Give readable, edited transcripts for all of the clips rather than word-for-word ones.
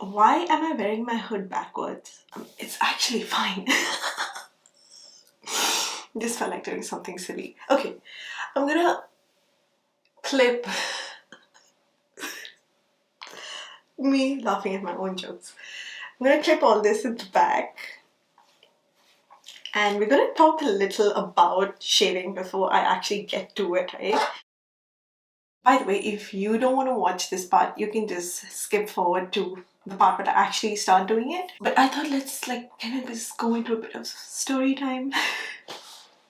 Why am I wearing my hood backwards? It's actually fine. Just felt like doing something silly. Okay, I'm gonna clip me laughing at my own jokes. I'm gonna clip all this at the back. And we're gonna talk a little about shaving before I actually get to it, right? By the way, if you don't want to watch this part, you can just skip forward to the part where I actually start doing it. But I thought let's like kind of just go into a bit of story time.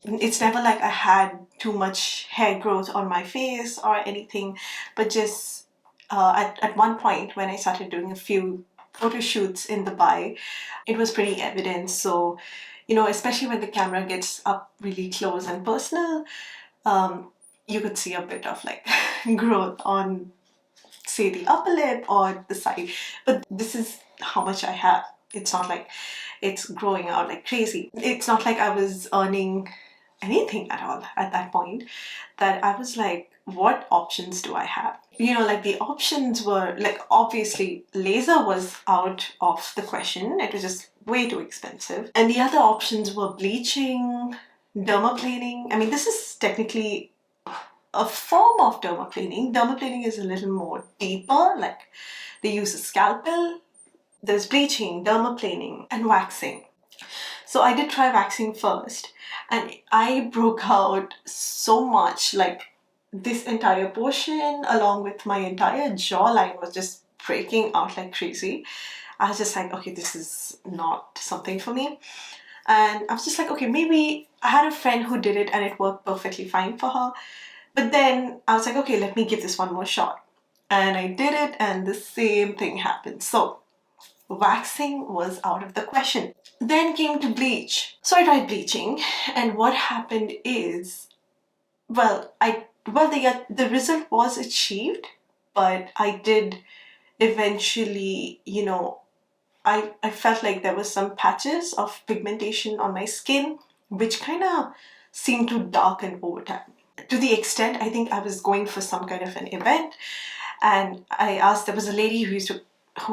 It's never like I had too much hair growth on my face or anything, but just at one point when I started doing a few photo shoots in Dubai, it was pretty evident. So, you know, especially when the camera gets up really close and personal, you could see a bit of like growth on, say, the upper lip or the side. But this is how much I have. It's not like it's growing out like crazy. It's not like I was earning anything at all at that point, that I was like, what options do I have? You know, like the options were like, obviously laser was out of the question. It was just way too expensive. And the other options were bleaching, dermaplaning. I mean, this is technically a form of dermaplaning. Dermaplaning is a little more deeper, like they use a scalpel. There's bleaching, dermaplaning, and waxing. So I did try waxing first, and I broke out so much. Like this entire portion along with my entire jawline was just breaking out like crazy. I was just like, okay, this is not something for me. And I was just like, okay, maybe I had a friend who did it and it worked perfectly fine for her. But then I was like, okay, let me give this one more shot. And I did it and the same thing happened. So waxing was out of the question. Then came to bleach. So I tried bleaching, and what happened is, the result was achieved, but I did eventually, you know, I felt like there was some patches of pigmentation on my skin, which kind of seemed to darken over time. To the extent, I think I was going for some kind of an event, and I asked, there was a lady who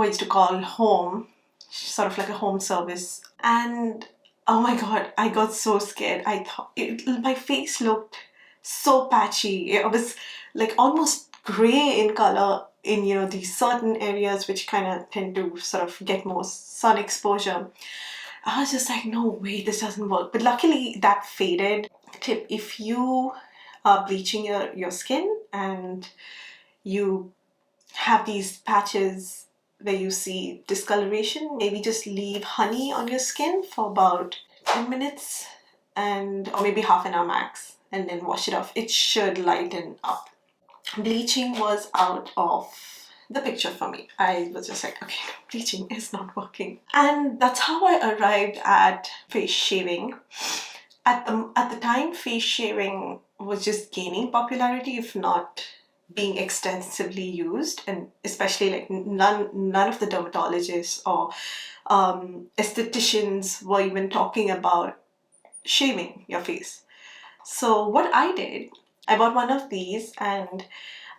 I used to call home, sort of like a home service, and oh my god, I got so scared. I thought my face looked so patchy. It was like almost gray in color in, you know, these certain areas which kind of tend to sort of get more sun exposure. I was just like, no way, this doesn't work. But luckily that faded. Tip: if you are bleaching your skin and you have these patches where you see discoloration, maybe just leave honey on your skin for about 10 minutes or maybe half an hour max, and then wash it off. It should lighten up. Bleaching was out of the picture for me. I was just like, okay, bleaching is not working. And that's how I arrived at face shaving. At the time, face shaving was just gaining popularity, if not being extensively used, and especially like none of the dermatologists or aestheticians were even talking about shaving your face. So what I did, I bought one of these and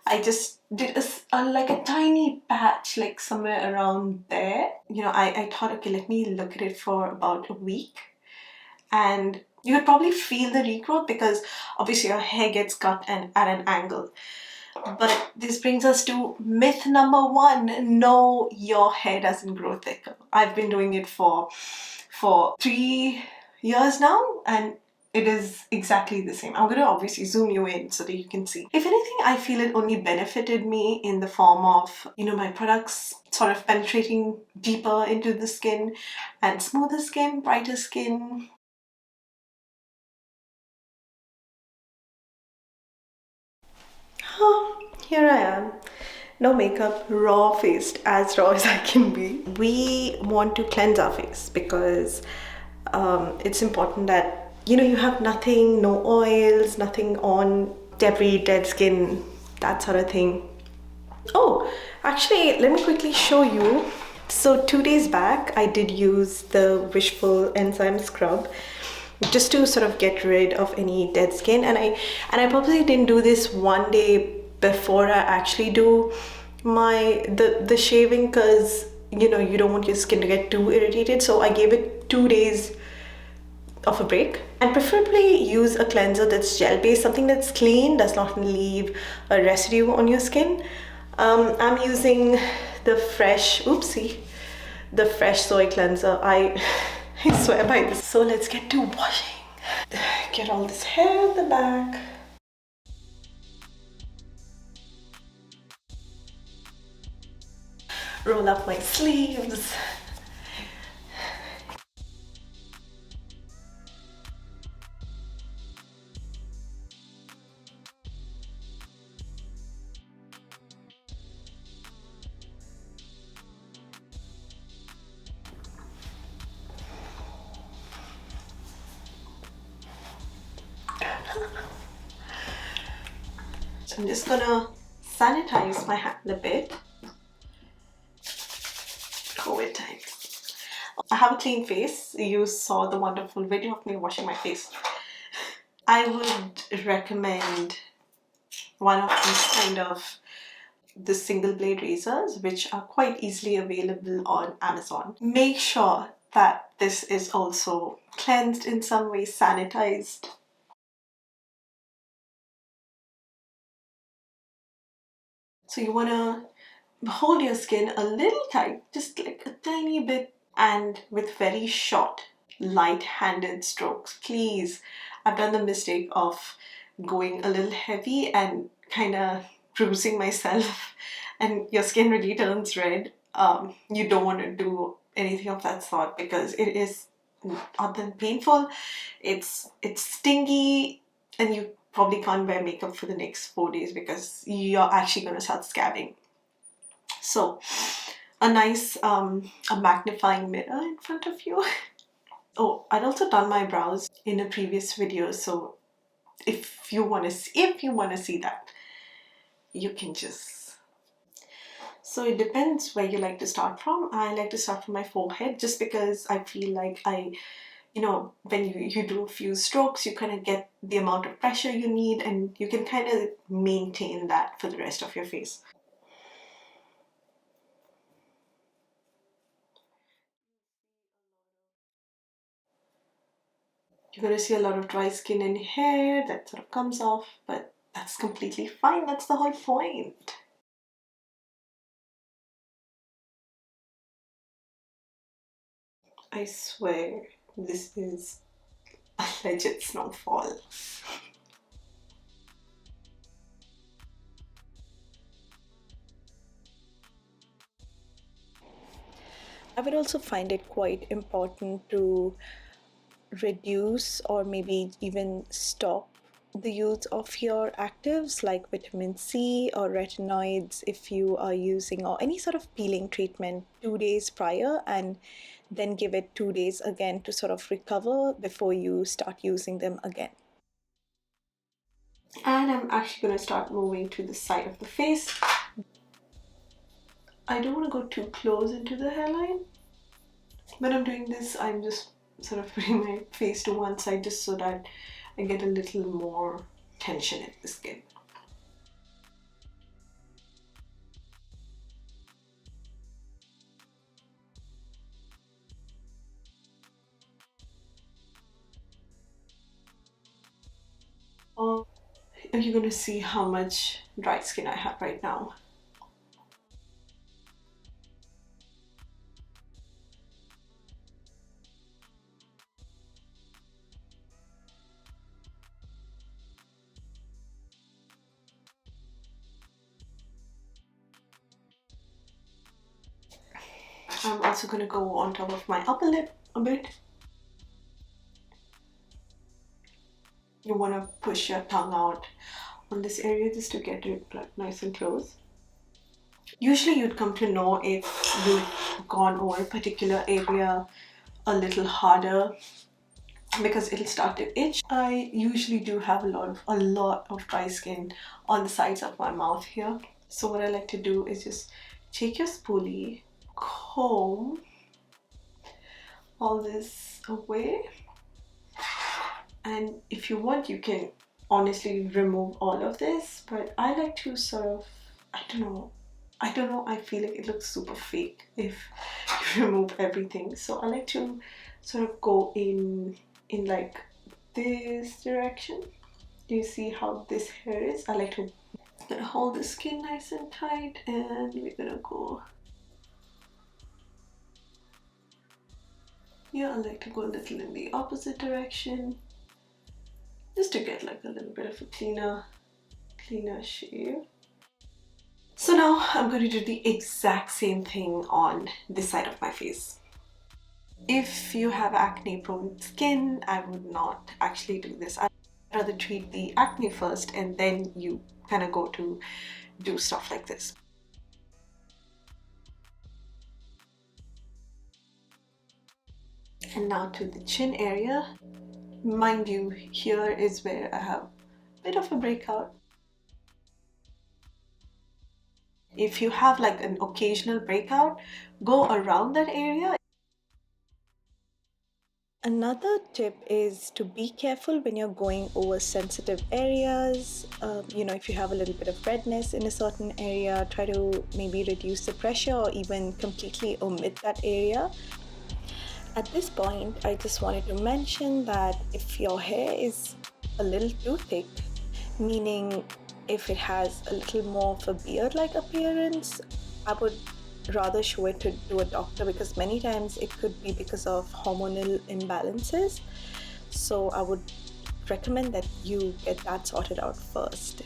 I just did like a tiny patch, like somewhere around there. You know, I thought, okay, let me look at it for about a week, and you would probably feel the regrowth because obviously your hair gets cut and at an angle. But this brings us to myth number one. No, your hair doesn't grow thicker. I've been doing it for 3 years now, and it is exactly the same. I'm going to obviously zoom you in so that you can see. If anything, I feel it only benefited me in the form of, you know, my products sort of penetrating deeper into the skin and smoother skin, brighter skin. Here I am, no makeup, raw faced, as raw as I can be. We want to cleanse our face because it's important that, you know, you have nothing, no oils, nothing on, debris, dead skin, that sort of thing. Oh, actually, let me quickly show you. So 2 days back, I did use the WISHFUL Enzyme scrub just to sort of get rid of any dead skin, and I probably didn't do this one day before I actually do the shaving, because you know, you don't want your skin to get too irritated. So I gave it 2 days of a break, and preferably use a cleanser that's gel based, something that's clean, does not leave a residue on your skin. I'm using the fresh, oopsie, the fresh soy cleanser. I swear by this. So let's get to washing. Get all this hair in the back. Roll up my sleeves. So I'm just gonna sanitize my hand a bit. COVID times. I have a clean face. You saw the wonderful video of me washing my face. I would recommend one of these kind of the single blade razors, which are quite easily available on Amazon. Make sure that this is also cleansed in some way, sanitized. So you want to hold your skin a little tight, just like a tiny bit, and with very short, light-handed strokes. Please, I've done the mistake of going a little heavy and kind of bruising myself, and your skin really turns red. You don't want to do anything of that sort because it is other than painful, it's stingy, and you probably can't wear makeup for the next 4 days because you're actually going to start scabbing. So a nice a magnifying mirror in front of you. Oh, I'd also done my brows in a previous video, so if you want to see that, you can just. So it depends where you like to start from. I like to start from my forehead just because I feel like when you do a few strokes, you kind of get the amount of pressure you need, and you can kind of maintain that for the rest of your face. You're going to see a lot of dry skin and hair that sort of comes off, but that's completely fine. That's the whole point. I swear, this is a legit snowfall. I would also find it quite important to reduce or maybe even stop the use of your actives like vitamin C or retinoids if you are using, or any sort of peeling treatment 2 days prior, and then give it 2 days again to sort of recover before you start using them again. And I'm actually going to start moving to the side of the face. I don't want to go too close into the hairline. When I'm doing this, I'm just sort of putting my face to one side just so that I get a little more tension in the skin. You're going to see how much dry skin I have right now. I'm also going to go on top of my upper lip a bit. You want to push your tongue out on this area just to get it like nice and close. Usually you'd come to know if you've gone over a particular area a little harder because it'll start to itch. I usually do have a lot of dry skin on the sides of my mouth here. So what I like to do is just take your spoolie, comb all this away, and if you want you can honestly remove all of this, but I like to sort of, I don't know, I don't know, I feel like it looks super fake if you remove everything. So I like to sort of go in like this direction. Do you see how this hair is? I like to gonna hold the skin nice and tight, and we're gonna go. Yeah, I like to go a little in the opposite direction, just to get like a little bit of a cleaner shave. So now I'm going to do the exact same thing on this side of my face. If you have acne prone skin, I would not actually do this. I'd rather treat the acne first and then you kind of go to do stuff like this. And now to the chin area. Mind you, here is where I have a bit of a breakout. If you have like an occasional breakout, go around that area. Another tip is to be careful when you're going over sensitive areas. If you have a little bit of redness in a certain area, try to maybe reduce the pressure or even completely omit that area. At this point, I just wanted to mention that if your hair is a little too thick, meaning if it has a little more of a beard-like appearance, I would rather show it to a doctor, because many times it could be because of hormonal imbalances. So I would recommend that you get that sorted out first.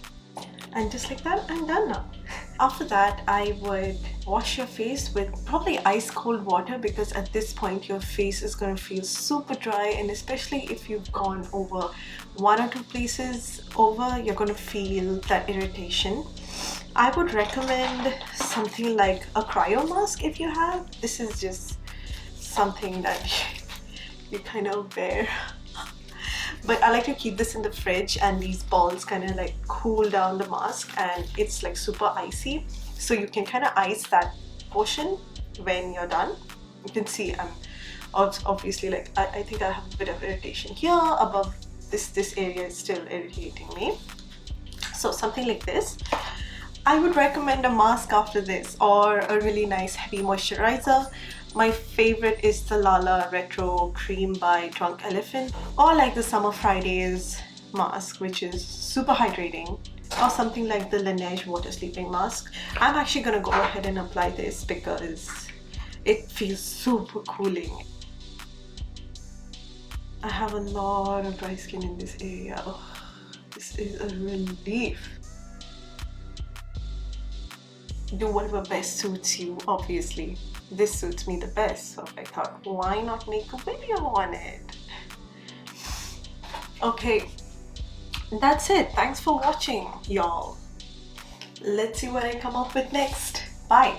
And just like that, I'm done now. After that, I would wash your face with probably ice cold water, because at this point your face is going to feel super dry, and especially if you've gone over 1 or 2 places over, you're going to feel that irritation. I would recommend something like a CRYO mask if you have. This is just something that you kind of wear. But I like to keep this in the fridge, and these balls kind of like cool down the mask, and it's like super icy. So you can kind of ice that portion when you're done. You can see I'm obviously like, I think I have a bit of irritation here above this area is still irritating me. So something like this. I would recommend a mask after this, or a really nice heavy moisturizer. My favorite is the Lala Retro Cream by Drunk Elephant, or like the Summer Fridays mask, which is super hydrating, or something like the LANEIGE Water Sleeping Mask. I'm actually gonna go ahead and apply this because it feels super cooling. I have a lot of dry skin in this area. Oh, this is a relief. Do whatever best suits you, obviously. This suits me the best, so I thought, why not make a video on it? Okay, that's it. Thanks for watching, y'all. Let's see what I come up with next. Bye.